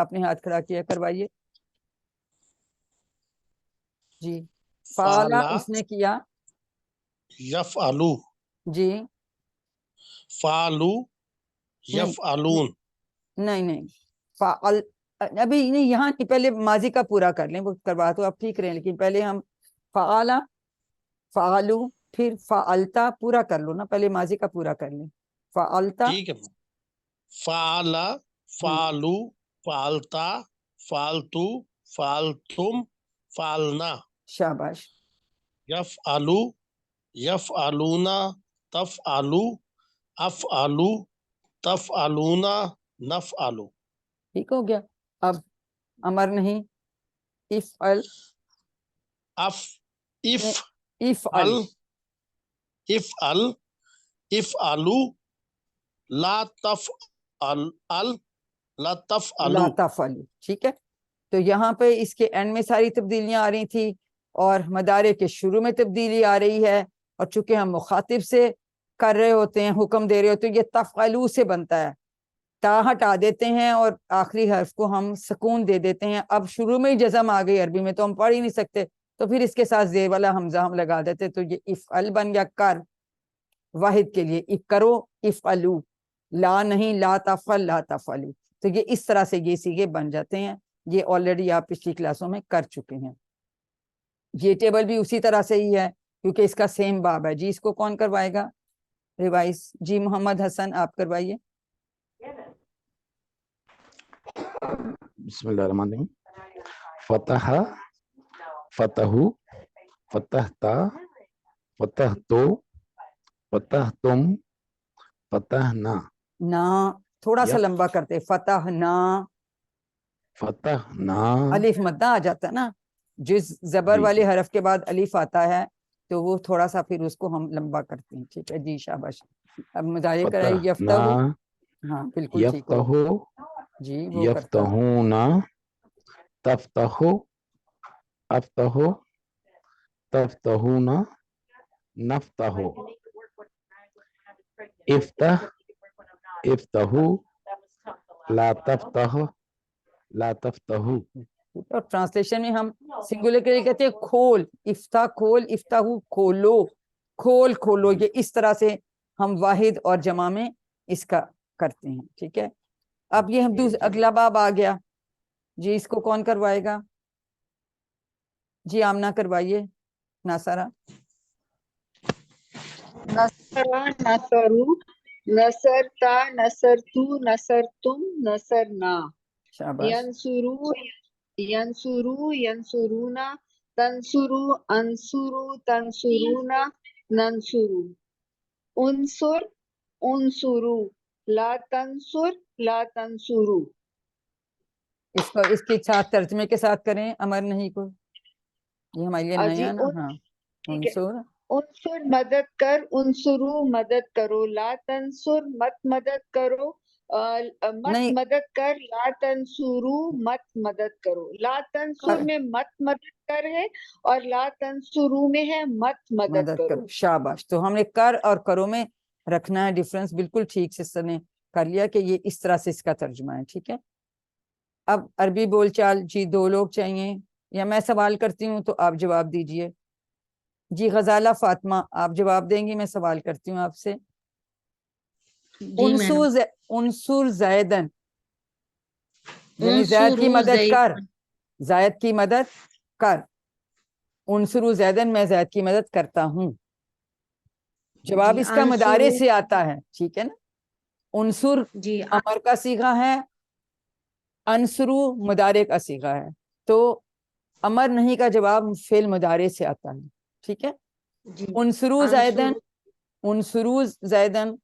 آپ نے ہاتھ کھڑا کیا، کروائیے جی. فعلا فعلا اس نے کیا یفعلو جی. فعلو نہیں یفعلون نہیں نہیں، فعل ابھی نہیں، یہاں نہیں، پہلے ماضی کا پورا کر لیں، وہ کروا تو آپ ٹھیک رہے ہیں، لیکن پہلے ہم فعلا فعلو پھر فعلتا پورا کر لو نا، پہلے ماضی کا پورا کر لیں. فعلتا ٹھیک ہے. فعلا فعلو فعلتا فعلتو فعلتم فعلنا شاباش. یفعلو یفعلون تفعلو افعلو تفعلون نفعلو. ٹھیک ہو گیا. اب امر نہیں، افعل اف اف افعل ال افعل افعلو لا تفعل ال لا تفعلو. لا تفعلوا. ٹھیک ہے، تو یہاں پہ اس کے اینڈ میں ساری تبدیلیاں آ رہی تھی اور مدارے کے شروع میں تبدیلی آ رہی ہے، اور چونکہ ہم مخاطب سے کر رہے ہوتے ہیں، حکم دے رہے ہوتے ہیں، یہ تفعلو سے بنتا ہے، تا ہٹا دیتے ہیں اور آخری حرف کو ہم سکون دے دیتے ہیں. اب شروع میں ہی جزم آ گئی، عربی میں تو ہم پڑھ ہی نہیں سکتے، تو پھر اس کے ساتھ زیر والا حمزہ ہم لگا دیتے، تو یہ افعل بن گیا، کر. واحد کے لیے اف کرو، افعلو. لا نہیں، لا تفعل لا تفعلو. تو یہ اس طرح سے یہ سیغے بن جاتے ہیں. یہ آلریڈی آپ پچھلی کلاسوں میں کر چکے ہیں. یہ ٹیبل بھی اسی طرح سے ہی ہے کیونکہ اس کا سیم باب ہے. جی اس کو کون کروائے گا ریوائز؟ جی محمد حسن آپ کروائیے. بسم اللہ الرحمن الرحیم. فتح فتحو فتحتا فتحتو فتحتم فتحنا. نا تھوڑا سا یف لمبا کرتے، فتح نا، فتحنا. الف مدہ آ جاتا ہے نا، جس زبر جی والے جی حرف کے بعد الف آتا ہے تو وہ تھوڑا سا پھر اس کو ہم لمبا کرتے ہیں. ٹھیک ہے جی شاباش. اب مظاہرے کرائیے. فتحنا یفتح، ہاں بالکل ٹھیک ہو یفتحو جی. وہ کرتا یفتحون تفتحو افتحو تفتحون نفتحو افتح افتحو لا تفتح لا تفتحو. اور ٹرانسلیشن میں ہم سنگولر کے لیے کہتے ہیں کھول، افتح کھول، افتحو کھولو، کھول کھولو. یہ اس طرح سے ہم واحد اور جمع میں اس کا کرتے ہیں. ٹھیک ہے. اب یہ ہم اگلا باب آ گیا جی. اس کو کون کروائے گا؟ جی آمنہ کروائیے. ناصرہ. نصرا نصرو نصرتا نصرتو نصرتم نصرنا. شاباش. ینصرو ینصرو ینصرونا تنصرو انصرو تنصرونا ننصرو. انصر انصرو لا تنصر لا تنصرو. اس کو اس کے ساتھ ترجمے کے ساتھ کریں امر نہیں کو، یہ ہمارے لیے جی نیا نا. ہاں ٹھیک ہے. انصر انصر مدد کر، انصرو مدد کرو، لا تنصر مت مدد کرو، مت نہیں، مدد کر، لا تنصرو مت مدد کرو. لا تنصر میں مت مدد کر ہے اور لا تنصرو میں ہے مت مدد مدد کرو. کرو. شاباش. تو ہم نے کر اور کرو میں رکھنا ہے ڈیفرنس. بالکل ٹھیک سسٹر نے کر لیا کہ یہ اس طرح سے اس کا ترجمہ ہے. ٹھیک ہے. اب عربی بول چال جی 2 لوگ چاہیے یا میں سوال کرتی ہوں تو آپ جواب دیجئے. جی غزالہ فاطمہ آپ جواب دیں گی، میں سوال کرتی ہوں آپ سے. جی میڈم. انصر زیدن یعنی زید کی انصروا مدد کر، زیدن. زید کی مدد کر. انصروا زیدن میں زید کی مدد کرتا ہوں. جواب جی اس کا مدارے انصروا. سے آتا ہے. ٹھیک ہے نا. انصر جی امر کا صیغہ ہے، انصرو مدارے کا صیغہ ہے، تو امر نہیں کا جواب فعل مدارے سے آتا ہے. ٹھیک ہے. جی انصرو زیدن، انصروا انصرو زیدن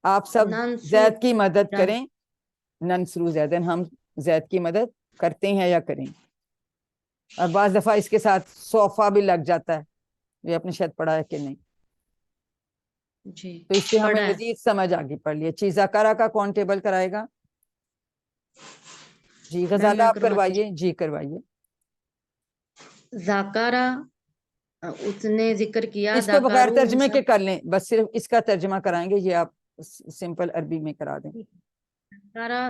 آپ سب ننصر. زید کی مدد کریں. ننصرو زیدن ہم زید کی مدد کرتے ہیں یا کریں. اور بعض دفعہ اس کے ساتھ صوفہ بھی لگ جاتا ہے، یہ اپنے شاید پڑھا ہے کہ نہیں. جی تو اس سے ہمیں پڑھا ہے. مزید سمجھ آگے پڑھ لیے. چیزہ کرا کا کون ٹیبل کرائے گا؟ جی میم غزالہ میں آپ کرواتی کروائیے. جی کروائیے. ہوں. ذاکرہ اس نے ذکر کیا. اس کو بغیر ذاکروا ترجمے کے کر لیں، بس صرف اس کا ترجمہ کرائیں گے، یہ آپ سمپل عربی میں کرا دیں. ذاکرہ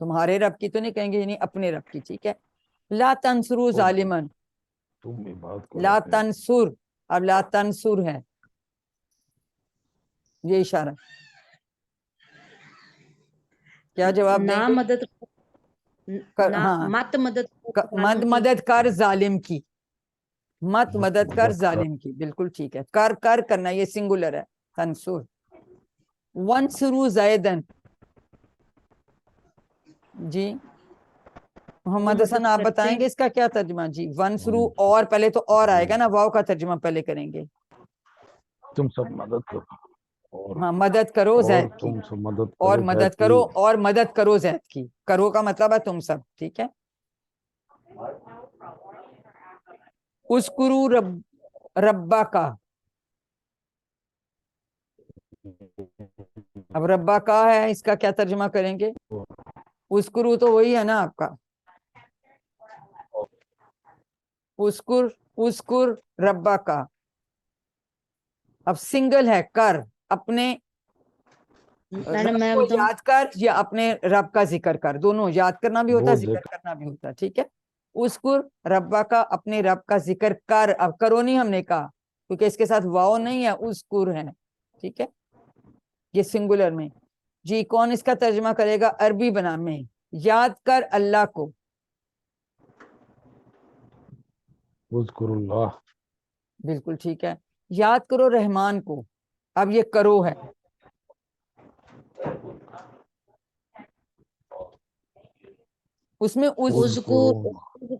تمہارے رب کی تو نہیں کہیں گے، یعنی اپنے رب کی. ٹھیک ہے. لا تنصروا ظالمن، تم عبادت کرو لا اپنے تنصر، اب لا تنصر ہے یہ اشارہ. کیا جواب دیں نہ گے؟ مدد نہ ہاں مت مدد مد مدد کر ظالم کی، مت مدد کر ظالم کی. بالکل ٹھیک ہے. کر کرنا یہ سنگولر ہے. تنصر. ونصروا زیدن. جی محمد حسن آپ بتائیں گے اس کا کیا ترجمہ؟ جی ونصروا، اور پہلے تو اور آئے گا نا، واو کا ترجمہ پہلے کریں گے. تم سب مدد کرو اور ہاں مدد کرو زید کی، تم سب مدد اور کرو مدد کرو، اور مدد کرو زید کی. کرو کا مطلب ہے تم سب. ٹھیک ہے. اذکروا ربا کا. اب ربا کا ہے، اس کا کیا ترجمہ کریں گے؟ اذکروا تو وہی ہے نا آپ کا، اذکر ربا کا. اب سنگل ہے کر، اپنے میڈم رب میں کو بتاؤں، یاد کر یا اپنے رب کا ذکر کر، دونوں یاد کرنا بھی ہوتا ہے، وہ ذکر کرنا بھی ہوتا ہے. ٹھیک ہے. اذکر ربا کا، اپنے رب کا ذکر کر. اب کرو نہیں ہم نے کہا کیونکہ اس کے ساتھ واو نہیں ہے، اذکر ہے. ٹھیک ہے. یہ سنگولر میں. جی کون اس کا ترجمہ کرے گا عربی بنام میں؟ یاد کر اللہ کو. اذکر اللہ. بالکل ٹھیک ہے. یاد کرو رحمان کو. اب یہ کرو ہے. اس میں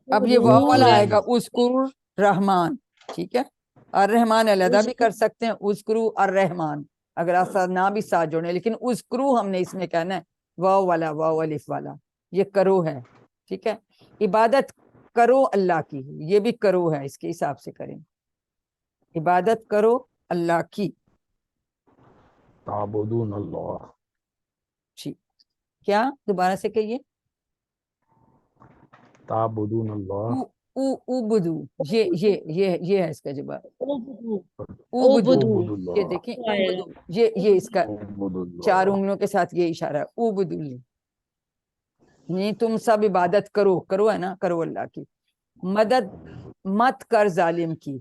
اب یہ واو والا آئے گا، اذکر رحمان. ٹھیک ہے. اور رحمان علیحدہ بھی کر سکتے ہیں، اذکرو الرحمان، اگر آپ ساتھ نہ بھی ساتھ جوڑیں، لیکن اذکرو ہم نے اس میں کہنا ہے واو والا، واو الف والا. یہ کرو ہے. ٹھیک ہے. عبادت کرو اللہ کی، یہ بھی کرو ہے، اس کے حساب سے کریں. عبادت کرو اللہ کی. تعبدون اللہ. ٹھیک. کیا دوبارہ سے کہیے؟ تعبدون اللہ. اوبدو. یہ ہے اس کا جواب. اوبدو. اوبدو یہ دیکھیں اوبدو، یہ اس کا چار انگلیوں کے ساتھ یہ اشارہ ہے. اوبدو، نہیں تم سب عبادت کرو. کرو ہے نا، کرو اللہ کی. مدد مت کر ظالم کی.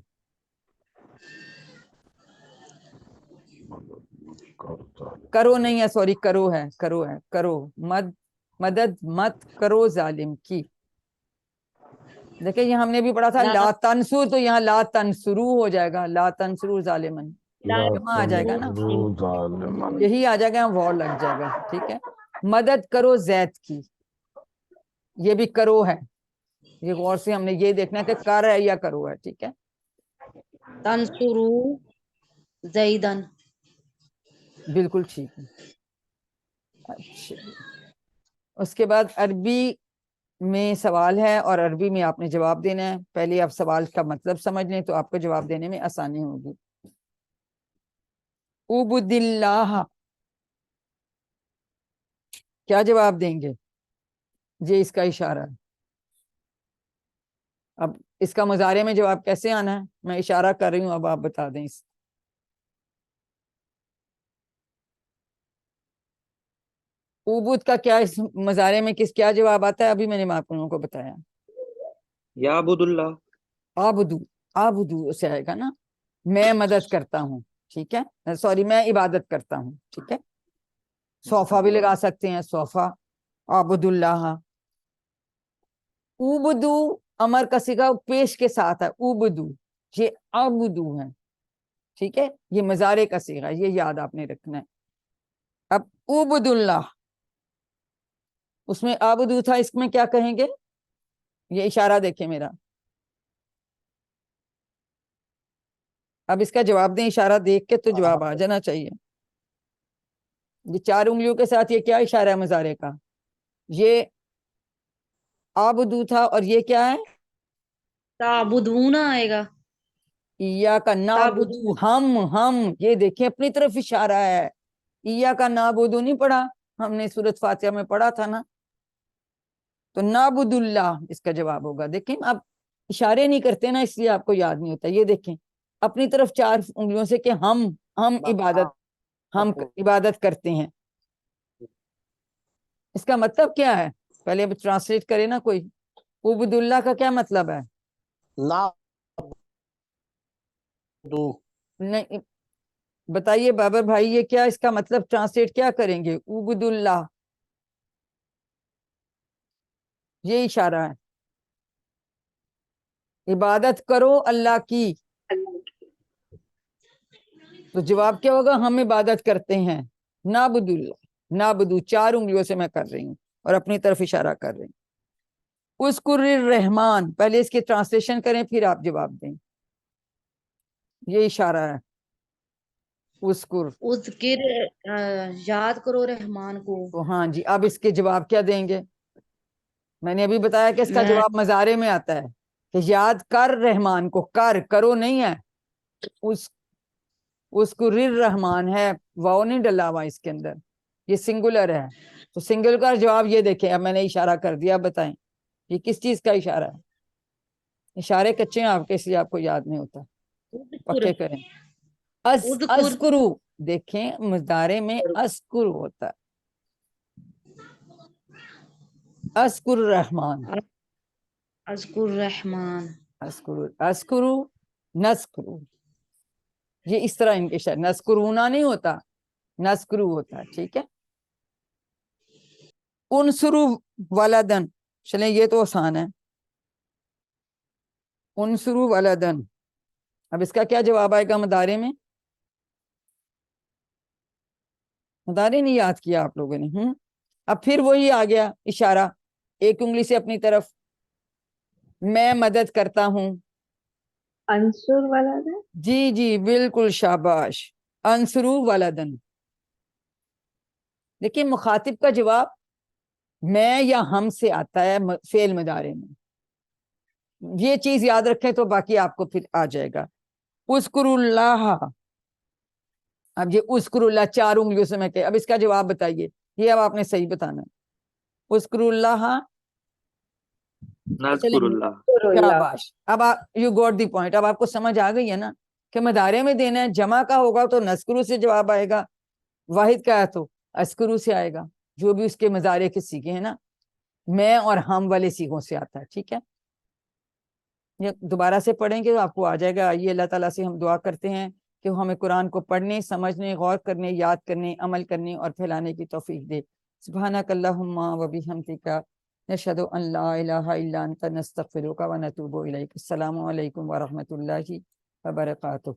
کرو نہیں ہے، سوری، کرو ہے، کرو ہے، کرو. مدد مت کرو ظالم کی. دیکھیں یہ ہم نے بھی پڑھا تھا لا تنصر، تو یہاں لا تنصرو ہو جائے گا، لا تنصرو ظالمن. جمع آ جائے گا نا، یہی آ جائے گا، وار لگ جائے گا. ٹھیک ہے. مدد کرو زید کی. یہ بھی کرو ہے. یہ غور سے ہم نے یہ دیکھنا ہے کہ کر ہے یا کرو ہے. ٹھیک ہے. تنصرو زیدن. بالکل ٹھیک ہے. اچھا اس کے بعد عربی میں سوال ہے، اور عربی میں آپ نے جواب دینا ہے. پہلے آپ سوال کا مطلب سمجھ لیں تو آپ کو جواب دینے میں آسانی ہوگی. عبد اللہ، کیا جواب دیں گے؟ یہ اس کا اشارہ ہے. اب اس کا مضارع میں جواب کیسے آنا ہے؟ میں اشارہ کر رہی ہوں، اب آپ بتا دیں. عبد کا کیا اس مضارع میں کیا جواب آتا ہے؟ ابھی میں نے آپ لوگوں کو بتایا. یعبد اللہ. آبدو. آبدو سے آئے گا نا، میں مدد کرتا ہوں. ٹھیک ہے. سوری، میں عبادت کرتا ہوں. ٹھیک ہے. صوفہ بھی لگا سکتے ہیں، صوفہ. عبد اللہ. اوبدو امر کا صیغہ پیش کے ساتھ ہے. اوبدو، یہ عبدو ہے. ٹھیک ہے. یہ مضارع کا صیغہ ہے، یہ یاد آپ نے رکھنا ہے. اب عبد اللہ، اس میں عبدو تھا، اس میں کیا کہیں گے؟ یہ اشارہ دیکھیں میرا. اب اس کا جواب دیں، اشارہ دیکھ کے تو جواب آ جانا چاہیے. یہ چار انگلیوں کے ساتھ یہ کیا اشارہ ہے مضارع کا؟ یہ عبدو تھا، اور یہ کیا ہے؟ تعبدون آئے گا. ایا کا نعبدو، ہم یہ دیکھیں اپنی طرف اشارہ ہے. ایا کا نعبدو نہیں پڑھا ہم نے سورۃ فاتحہ میں پڑھا تھا نا، تو نعبد اللہ اس کا جواب ہوگا. دیکھیں آپ اشارے نہیں کرتے نا، اس لیے آپ کو یاد نہیں ہوتا. یہ دیکھیں اپنی طرف چار انگلیوں سے کہ ہم عبادت کرتے ہیں. اس کا مطلب کیا ہے؟ پہلے اب ٹرانسلیٹ کرے نا کوئی. عبد اللہ کا کیا مطلب ہے؟ نا دو نہیں بتائیے بابر بھائی، یہ کیا اس کا مطلب ٹرانسلیٹ کیا کریں گے؟ عبد اللہ، یہ اشارہ ہے. عبادت کرو اللہ کی. تو جواب کیا ہوگا؟ ہم عبادت کرتے ہیں. نعبد اللہ، نعبدو 4 انگلیوں سے میں کر رہی ہوں اور اپنی طرف اشارہ کر رہی ہوں. اذکر الرحمن، پہلے اس کی ٹرانسلیشن کریں پھر آپ جواب دیں. یہ اشارہ ہے. اذکر، اذکر یاد کرو رحمان کو. تو ہاں جی، اب اس کے جواب کیا دیں گے؟ میں نے ابھی بتایا کہ اس کا میں جواب مضارع میں آتا ہے کہ یاد کر رحمان کو. کرو نہیں ہے. اذکر الرحمن ہے، واو نہیں ڈلا ہوا اس کے اندر، یہ سنگولر ہے. تو سنگل کا جواب یہ دیکھیں. اب میں نے اشارہ کر دیا، بتائیں یہ کس چیز کا اشارہ ہے؟ اشارے کچے ہیں آپ کے، اس لیے آپ کو یاد نہیں ہوتا، اذکر پکے کریں. اذکر اذکرو، دیکھیں مضارع میں اذکر ہوتا ہے. اذکر الرحمن، اذکر رحمان. اذکرو نذکرو، یہ اس طرح ان کے شاید نذکرونا نہیں ہوتا، نذکرو ہوتا ہے. ٹھیک ہے. انصرو ولدن، چلیں یہ تو آسان ہے. انصرو ولدن، اب اس کا کیا جواب آئے گا مضارع میں؟ مضارع نہیں یاد کیا آپ لوگوں نے. اب پھر وہی آ گیا اشارہ، ایک انگلی سے اپنی طرف. میں مدد کرتا ہوں. انصر والا ہے. جی جی بالکل، شاباش. انصرو ولدن. دیکھیں مخاطب کا جواب میں یا ہم سے آتا ہے فعل مضارع میں. یہ چیز یاد رکھیں تو باقی آپ کو پھر آ جائے گا. اذکر اللہ، اب یہ اذکر اللہ 4 انگلیوں سے میں کہ اب اس کا جواب بتائیے. یہ اب آپ نے صحیح بتانا ہے. اذکر اللہ، نذکر اللہ. شاباش. اب آپ یو گوٹ دی پوائنٹ. اب آپ کو سمجھ آ گئی ہے نا کہ مضارع میں دینا ہے. جمع کا ہوگا تو نذکرو سے جواب آئے گا، واحد کا ہے تو اذکرو سے آئے گا. جو بھی اس کے مضارع کے سیغے ہیں نا، میں اور ہم والے سیغوں سے آتا ہے. ٹھیک ہے. یہ دوبارہ سے پڑھیں گے تو آپ کو آ جائے گا. آئیے اللہ تعالیٰ سے ہم دعا کرتے ہیں کہ وہ ہمیں قرآن کو پڑھنے، سمجھنے، غور کرنے، یاد کرنے، عمل کرنے اور پھیلانے کی توفیق دے. سبحانک اللہم و بحمدک، نشہد ان لا الہ الا انت، نستغفرک و نتوب الیک. السلام علیکم ورحمۃ اللہ وبرکاتہ.